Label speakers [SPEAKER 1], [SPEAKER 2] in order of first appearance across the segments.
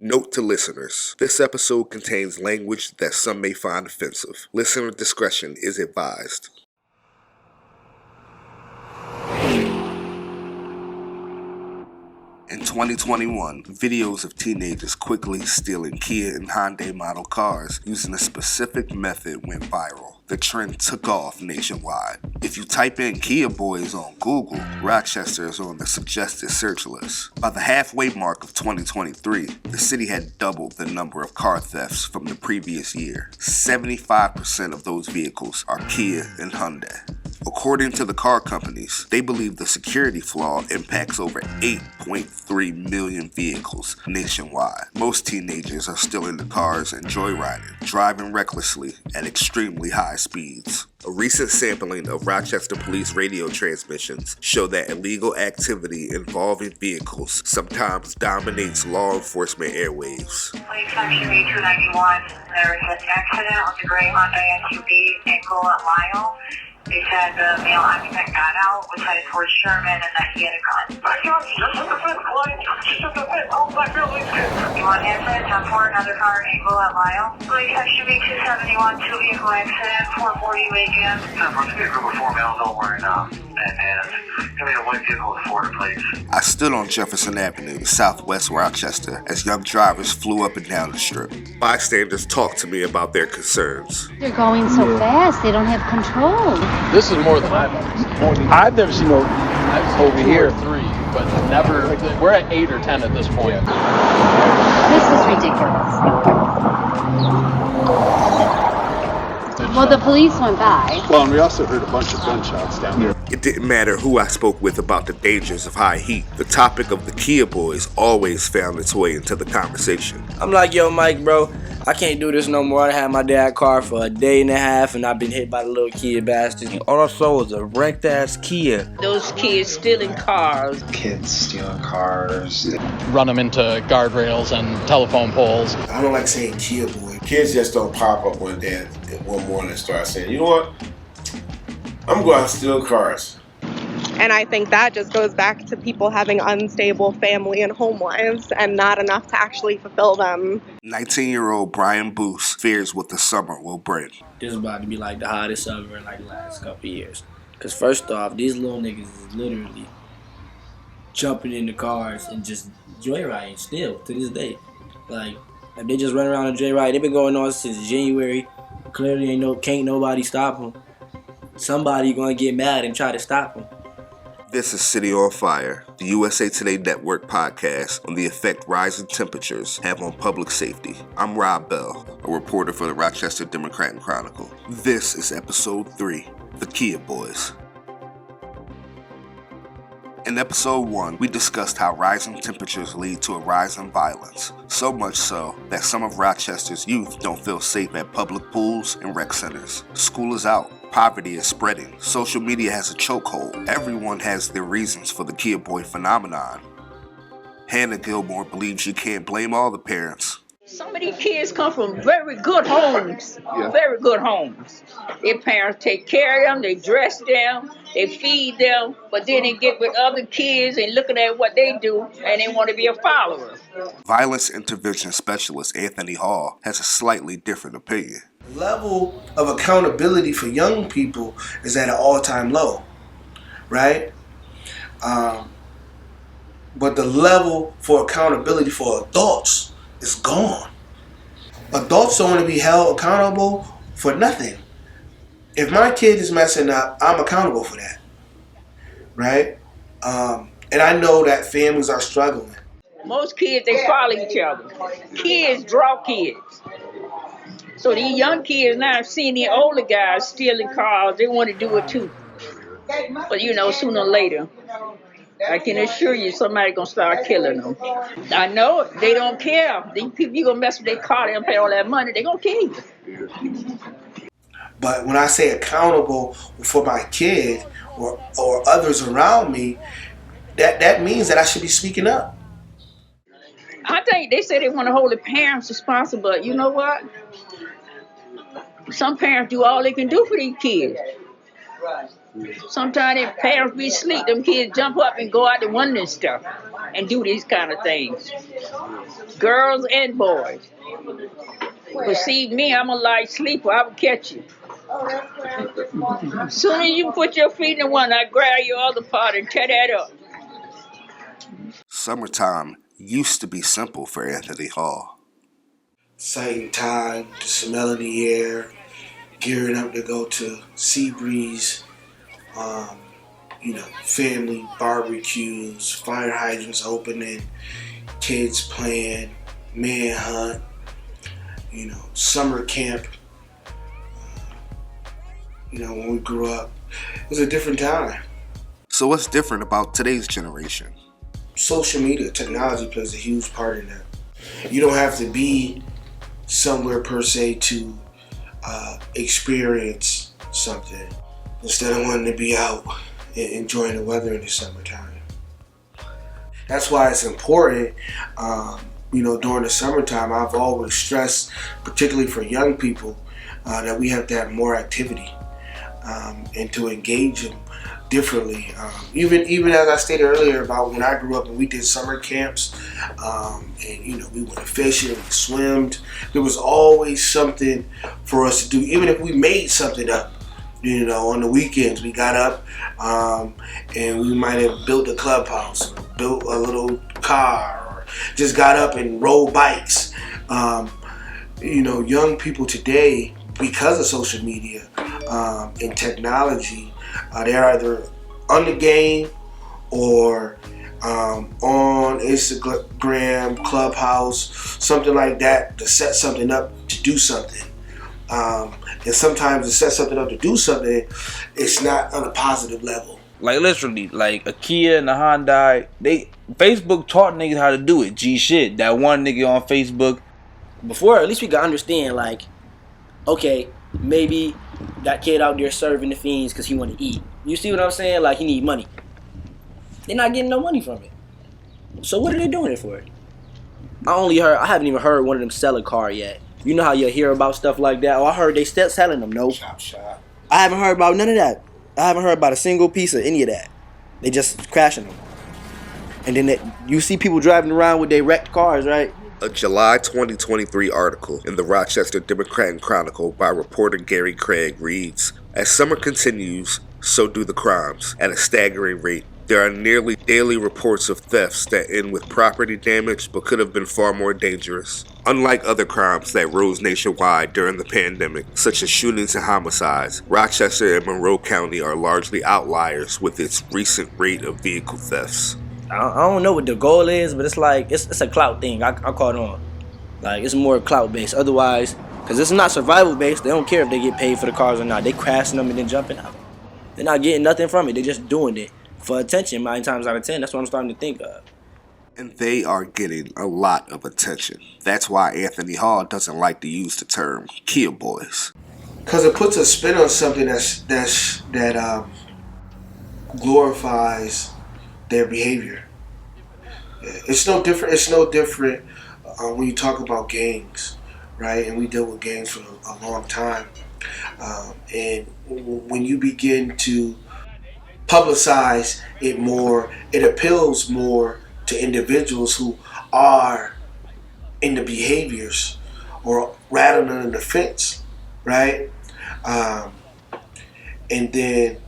[SPEAKER 1] Note to listeners, this episode contains language that some may find offensive. Listener discretion is advised. In 2021, videos of teenagers quickly stealing Kia and Hyundai model cars using a specific method went viral. The trend took off nationwide. If you type in Kia Boys on Google, Rochester is on the suggested search list. By the halfway mark of 2023, the city had doubled the number of car thefts from the previous year. 75% of those vehicles are Kia and Hyundai. According to the car companies, they believe the security flaw impacts over 8.3 million vehicles nationwide. Most teenagers are still in the cars and joyriding, driving recklessly at extremely high speeds. A recent sampling of Rochester police radio transmissions show that illegal activity involving vehicles sometimes dominates law enforcement airwaves.
[SPEAKER 2] Police section 291, there was an accident on the gray Hyundai SUV in Gola, Lyle. They said the male occupant got out, was headed towards Sherman, and that he had a gun. You want answers? 10-4, another car, angle at Lyle. Police section 271, two-vehicle accident, 440 Wakeam. 10-4, speed group of 4 males all wearing bandanas. Give me a white vehicle with Florida plates.
[SPEAKER 1] I stood on Jefferson Avenue in southwest Rochester as young drivers flew up and down the strip. Bystanders talked to me about their concerns.
[SPEAKER 3] They're going so fast, they don't have control.
[SPEAKER 4] This is more than I've ever seen.
[SPEAKER 5] I've never seen no over here.
[SPEAKER 4] 3, but never. We're at 8 or 10 at this point.
[SPEAKER 3] This is ridiculous. Well, the police went by.
[SPEAKER 5] Well, and we also heard a bunch of gunshots down there.
[SPEAKER 1] It didn't matter who I spoke with about the dangers of high heat. The topic of the Kia Boys always found its way into the conversation.
[SPEAKER 6] I'm like, yo, Mike, bro, I can't do this no more. I had my dad's car for a day and a half, and I've been hit by the little Kia bastards.
[SPEAKER 7] All I saw was a wrecked ass Kia.
[SPEAKER 8] Those kids stealing cars.
[SPEAKER 9] Kids stealing cars.
[SPEAKER 4] Run them into guardrails and telephone poles.
[SPEAKER 10] I don't like saying Kia Boy. Kids just don't pop up one morning and start saying, you know what? I'm going to steal cars.
[SPEAKER 11] And I think that just goes back to people having unstable family and home lives and not enough to actually fulfill them.
[SPEAKER 1] 19-year-old Brian Boos fears what the summer will bring.
[SPEAKER 6] This is about to be like the hottest summer in like the last couple of years. Because first off, these little niggas is literally jumping in the cars and just joyriding still to this day. Like they just run around and joyride. They've been going on since January. Clearly can't nobody stop them. Somebody gonna get mad and try to stop them.
[SPEAKER 1] This is City on Fire, the USA Today Network podcast on the effect rising temperatures have on public safety. I'm Rob Bell, a reporter for the Rochester Democrat and Chronicle. This is episode 3, The Kia Boys. In episode 1, we discussed how rising temperatures lead to a rise in violence, so much so that some of Rochester's youth don't feel safe at public pools and rec centers. School is out. Poverty is spreading. Social media has a chokehold. Everyone has their reasons for the Kia Boy phenomenon. Hannah Gilmore believes you can't blame all the parents.
[SPEAKER 8] Some of these kids come from very good homes. Very good homes. Their parents take care of them, they dress them, they feed them, but then they get with other kids and looking at what they do and they want to be a follower.
[SPEAKER 1] Violence intervention specialist Anthony Hall has a slightly different opinion.
[SPEAKER 12] The level of accountability for young people is at an all-time low, right? But the level for accountability for adults is gone. Adults don't want to be held accountable for nothing. If my kid is messing up, I'm accountable for that, right? And I know that families are struggling.
[SPEAKER 8] Most kids, they follow each other. Kids draw kids. So these young kids now seeing the older guys stealing cars, they want to do it too. But sooner or later, I can assure you somebody's going to start killing them. I know it. They don't care. These people, you're going to mess with their car, they don't pay all that money, they're going to kill you.
[SPEAKER 12] But when I say accountable for my kid or others around me, that means that I should be speaking up.
[SPEAKER 8] I think they say they want to hold the parents responsible, but you know what? Some parents do all they can do for these kids. Sometimes their parents be asleep. Them kids jump up and go out the window and stuff and do these kind of things. Girls and boys. But see, me, I'm a light sleeper. I will catch you. As soon as you put your feet in the one, I grab your other part and tear that up.
[SPEAKER 1] Summertime used to be simple for Anthony Hall.
[SPEAKER 12] Sighting time, the smell of the air, gearing up to go to Seabreeze, family barbecues, fire hydrants opening, kids playing, manhunt, summer camp. When we grew up, it was a different time.
[SPEAKER 1] So what's different about today's generation?
[SPEAKER 12] Social media, technology plays a huge part in that. You don't have to be somewhere per se to experience something instead of wanting to be out and enjoying the weather in the summertime. That's why it's important, during the summertime, I've always stressed, particularly for young people, that we have to have more activity and to engage them differently. Even as I stated earlier about when I grew up and we did summer camps, and we went fishing, we swimmed. There was always something for us to do, even if we made something up. On the weekends we got up and we might have built a clubhouse, or built a little car, or just got up and rode bikes. Young people today, because of social media and technology, they're either on the game or on Instagram, Clubhouse, something like that, to set something up to do something. And sometimes to set something up to do something, it's not on a positive level.
[SPEAKER 7] Like literally, like a Kia and a Hyundai, Facebook taught niggas how to do it. G shit, that one nigga on Facebook.
[SPEAKER 6] Before, at least we could understand, like, okay, maybe that kid out there serving the fiends because he want to eat. You see what I'm saying? Like, he need money. They're not getting no money from it. So what are they doing it for? I haven't even heard one of them sell a car yet. You know how you hear about stuff like that? Oh, I heard they still selling them. Nope.
[SPEAKER 12] Shop.
[SPEAKER 6] I haven't heard about none of that. I haven't heard about a single piece of any of that. They just crashing them. And then you see people driving around with their wrecked cars, right?
[SPEAKER 1] A July 2023 article in the Rochester Democrat and Chronicle by reporter Gary Craig reads, "As summer continues, so do the crimes at a staggering rate. There are nearly daily reports of thefts that end with property damage but could have been far more dangerous. Unlike other crimes that rose nationwide during the pandemic, such as shootings and homicides, Rochester and Monroe County are largely outliers with its recent rate of vehicle thefts."
[SPEAKER 6] I don't know what the goal is, but it's like, it's a clout thing. I caught on. Like, it's more clout based. Otherwise, because it's not survival based, they don't care if they get paid for the cars or not. They crashing them and then jumping out. They're not getting nothing from it. They're just doing it for attention 9 times out of 10. That's what I'm starting to think of.
[SPEAKER 1] And they are getting a lot of attention. That's why Anthony Hall doesn't like to use the term Kia boys.
[SPEAKER 12] Because it puts a spin on something that glorifies their behavior. It's no different when you talk about gangs, right? And we dealt with gangs for a long time. And when you begin to publicize it more, it appeals more to individuals who are in the behaviors or rattling on the fence, right? And then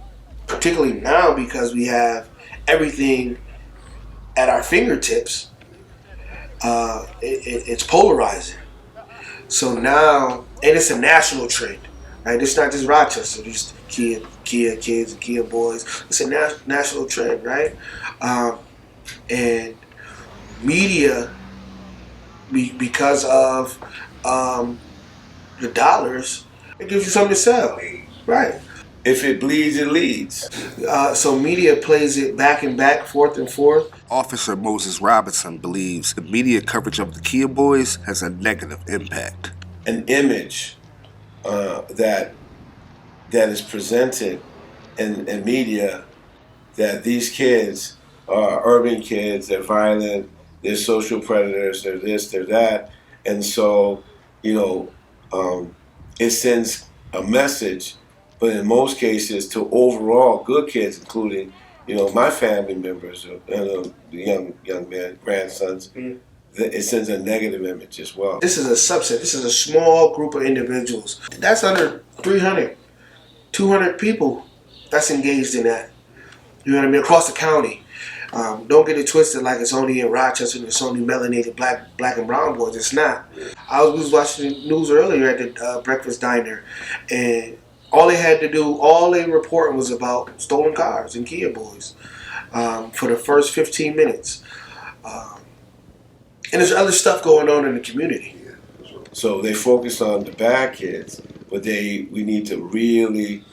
[SPEAKER 12] particularly now, because we have everything at our fingertips, it's polarizing. So now, and it's a national trend, right? It's not just Rochester, just Kia kids and Kia boys. It's a national trend, right? And media, because of the dollars, it gives you something to sell, right?
[SPEAKER 10] If it bleeds, it leads.
[SPEAKER 12] So media plays it back and back, forth and forth.
[SPEAKER 1] Officer Moses Robinson believes the media coverage of the Kia boys has a negative impact.
[SPEAKER 10] An image that is presented in media, that these kids are urban kids, they're violent, they're social predators, they're this, they're that. And so, it sends a message but in most cases to overall good kids, including, you know, my family members and the young men, grandsons. It sends a negative image as well.
[SPEAKER 12] This is a subset. This is a small group of individuals. That's under 300, 200 people that's engaged in that. You know what I mean? Across the county. Don't get it twisted like it's only in Rochester and it's only melanated black and brown boys. It's not. I was watching the news earlier at the breakfast diner, and all they reporting was about stolen cars and Kia boys for the first 15 minutes. And there's other stuff going on in the community.
[SPEAKER 10] So they focus on the bad kids, but we need to really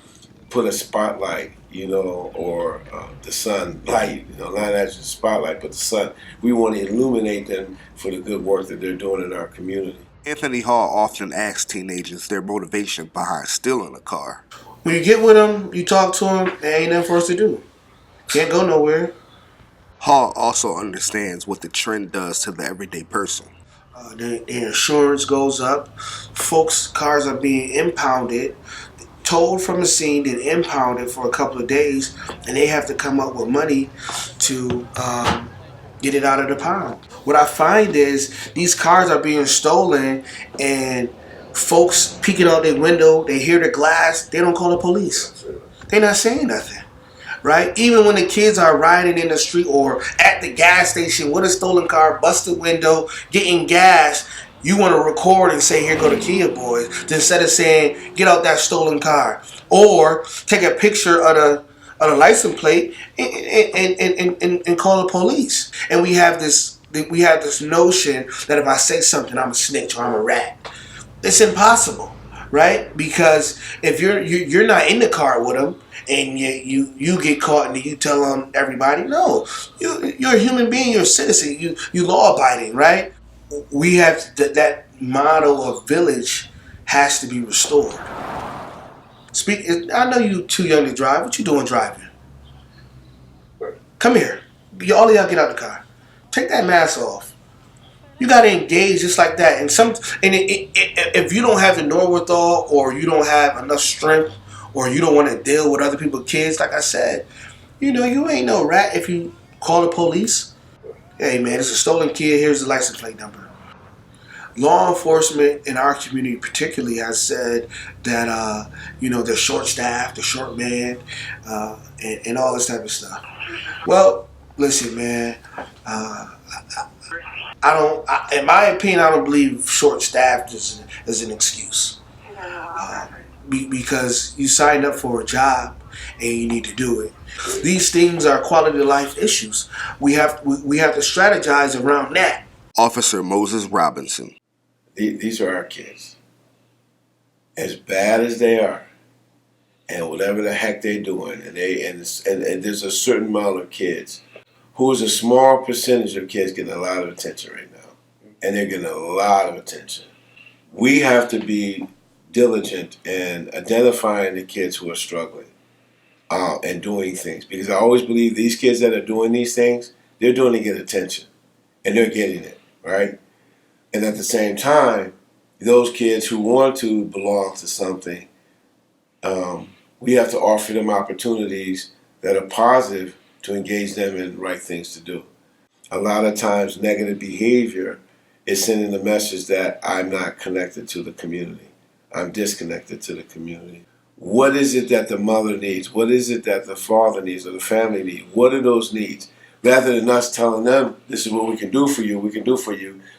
[SPEAKER 10] put a spotlight, you know, or the sunlight, you know, not actually the spotlight, but the sun. We want to illuminate them for the good work that they're doing in our community.
[SPEAKER 1] Anthony Hall often asks teenagers their motivation behind stealing a car.
[SPEAKER 12] When you get with them, you talk to them, there ain't nothing for us to do. Can't go nowhere.
[SPEAKER 1] Hall also understands what the trend does to the everyday person.
[SPEAKER 12] Their insurance goes up. Folks' cars are being impounded, towed from the scene, then impounded for a couple of days, and they have to come up with money to get it out of the pound. What I find is these cars are being stolen, and folks peeking out their window, they hear the glass, they don't call the police. They're not saying nothing. Right? Even when the kids are riding in the street or at the gas station with a stolen car, busted window, getting gas, you want to record and say, here go the Kia boys, instead of saying, get out that stolen car. Or take a picture of the license plate and call the police. And we have this notion that if I say something, I'm a snitch or I'm a rat. It's impossible, right? Because if you're not in the car with them, and you get caught and you tell on everybody. No, you're a human being. You're a citizen. You law abiding, right? We have that model of village has to be restored. I know you too young to drive. What you doing driving? Come here. All of y'all get out the car. Take that mask off. You got to engage just like that. And if you don't have the wherewithal or you don't have enough strength, or you don't want to deal with other people's kids, like I said, you know, you ain't no rat if you call the police. Hey, man, it's a stolen kid. Here's the license plate number. Law enforcement in our community particularly has said that, you know, they're short-staffed, they're short-manned, and all this type of stuff. Well, listen, man, in my opinion, I don't believe short-staffed is an excuse. Because you signed up for a job and you need to do it. These things are quality of life issues. We have to strategize around that.
[SPEAKER 1] Officer Moses Robinson.
[SPEAKER 10] These are our kids. As bad as they are, and whatever the heck they're doing, and there's a certain amount of kids who is a small percentage of kids getting a lot of attention right now, and they're getting a lot of attention. We have to be diligent in identifying the kids who are struggling and doing things, because I always believe these kids that are doing these things, they're doing to get attention, and they're getting it, right? And at the same time, those kids who want to belong to something, we have to offer them opportunities that are positive to engage them in the right things to do. A lot of times negative behavior is sending the message that I'm not connected to the community. I'm disconnected to the community. What is it that the mother needs? What is it that the father needs or the family needs? What are those needs? Rather than us telling them, this is what we can do for you,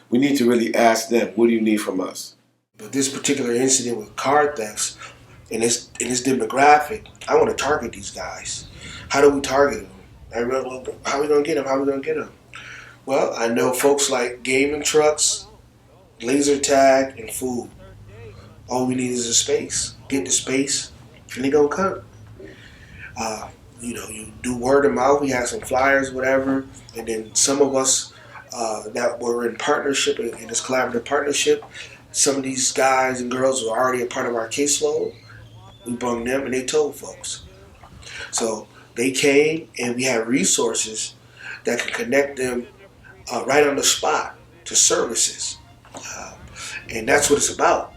[SPEAKER 10] we need to really ask them, what do you need from us?
[SPEAKER 12] But this particular incident with car thefts, in this demographic, I want to target these guys. How do we target them? How are we going to get them? Well, I know folks like gaming trucks, laser tag, and food. All we need is a space. Get the space, and they gonna come. You know, you do word of mouth. We have some flyers, whatever, and then some of us that were in partnership in this collaborative partnership. Some of these guys and girls were already a part of our caseload. We brought them, and they told folks. So they came, and we had resources that can connect them right on the spot to services, and that's what it's about.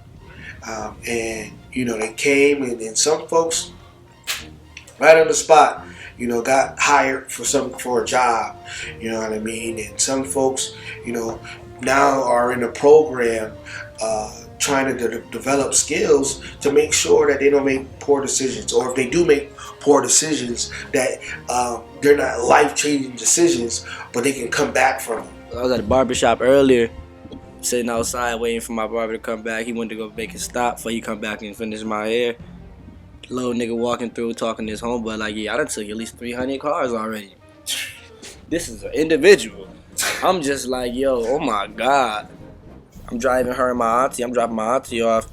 [SPEAKER 12] And you know, they came and some folks right on the spot, you know, got hired for a job, you know what I mean? And some folks, you know, now are in a program trying to develop skills to make sure that they don't make poor decisions, or if they do make poor decisions, that they're not life-changing decisions, but they can come back from them.
[SPEAKER 6] I was at the barbershop earlier, sitting outside waiting for my barber to come back. He went to go make a stop before he come back and finish my hair. Little nigga walking through talking to his homeboy like, yeah, I done took at least 300 cars already. This is an individual. I'm just like, yo, oh my God. I'm driving her and my auntie. I'm dropping my auntie off.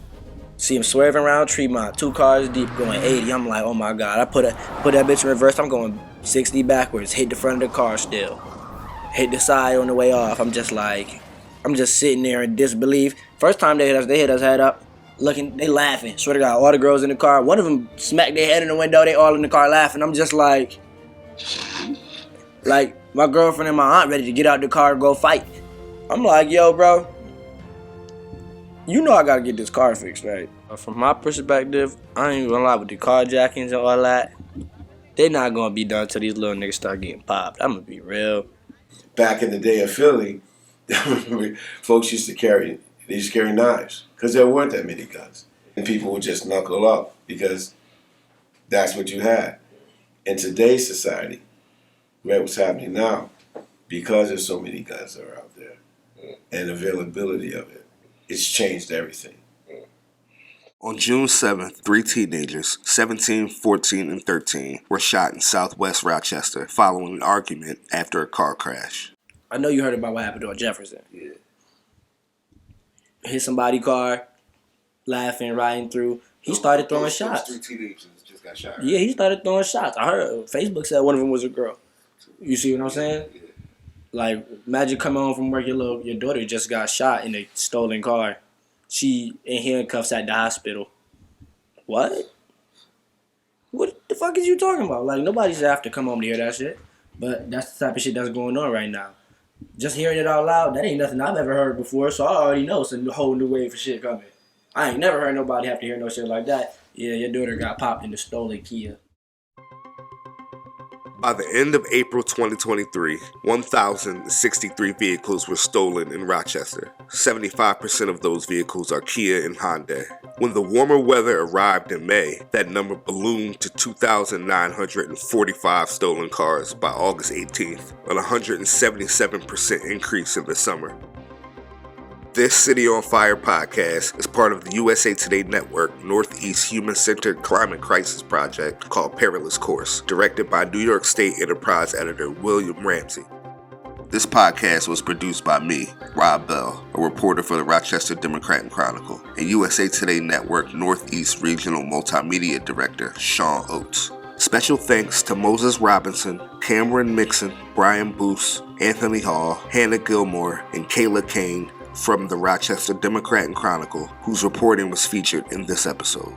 [SPEAKER 6] See him swerving around Tremont, 2 cars deep, going 80. I'm like, oh my God. I put that bitch in reverse. I'm going 60 backwards. Hit the front of the car still. Hit the side on the way off. I'm just sitting there in disbelief. First time they hit us head up, looking, they laughing. Swear to God, all the girls in the car. One of them smacked their head in the window. They all in the car laughing. I'm just like my girlfriend and my aunt ready to get out the car and go fight. I'm like, yo, bro. You know I gotta get this car fixed, right? From my perspective, I ain't even gonna lie, with the carjackings and all that, they not gonna be done till these little niggas start getting popped. I'm gonna be real.
[SPEAKER 10] Back in the day of Philly, folks used to carry knives because there weren't that many guns. And people would just knuckle up because that's what you had. In today's society, what's happening now, because there's so many guns that are out there and availability of it, it's changed everything.
[SPEAKER 1] On June 7th, 3 teenagers, 17, 14, and 13, were shot in southwest Rochester following an argument after a car crash.
[SPEAKER 6] I know you heard about what happened on Jefferson. Yeah. Hit somebody's car, laughing, riding through. He started throwing shots.
[SPEAKER 1] 3 teenagers just got shot.
[SPEAKER 6] Yeah, he started throwing shots. I heard Facebook said one of them was a girl. You see what I'm saying? Yeah. Like, imagine coming home from work, your daughter just got shot in a stolen car. She in handcuffs at the hospital. What? What the fuck is you talking about? Like, nobody should have to come home to hear that shit. But that's the type of shit that's going on right now. Just hearing it out loud, that ain't nothing I've ever heard before, so I already know it's a whole new wave of shit coming. I ain't never heard nobody have to hear no shit like that. Yeah, your daughter got popped in the stolen Kia.
[SPEAKER 1] By the end of April 2023, 1,063 vehicles were stolen in Rochester. 75% of those vehicles are Kia and Hyundai. When the warmer weather arrived in May, that number ballooned to 2,945 stolen cars by August 18th, a 177% increase in the summer. This City on Fire podcast is part of the USA Today Network Northeast Human-Centered Climate Crisis Project called Perilous Course, directed by New York State Enterprise editor William Ramsey. This podcast was produced by me, Rob Bell, a reporter for the Rochester Democrat and Chronicle, and USA Today Network Northeast Regional Multimedia Director Sean Oates. Special thanks to Moses Robinson, Cameron Mixon, Brian Boos, Anthony Hall, Hannah Gilmore, and Kayla Kane from the Rochester Democrat and Chronicle, whose reporting was featured in this episode.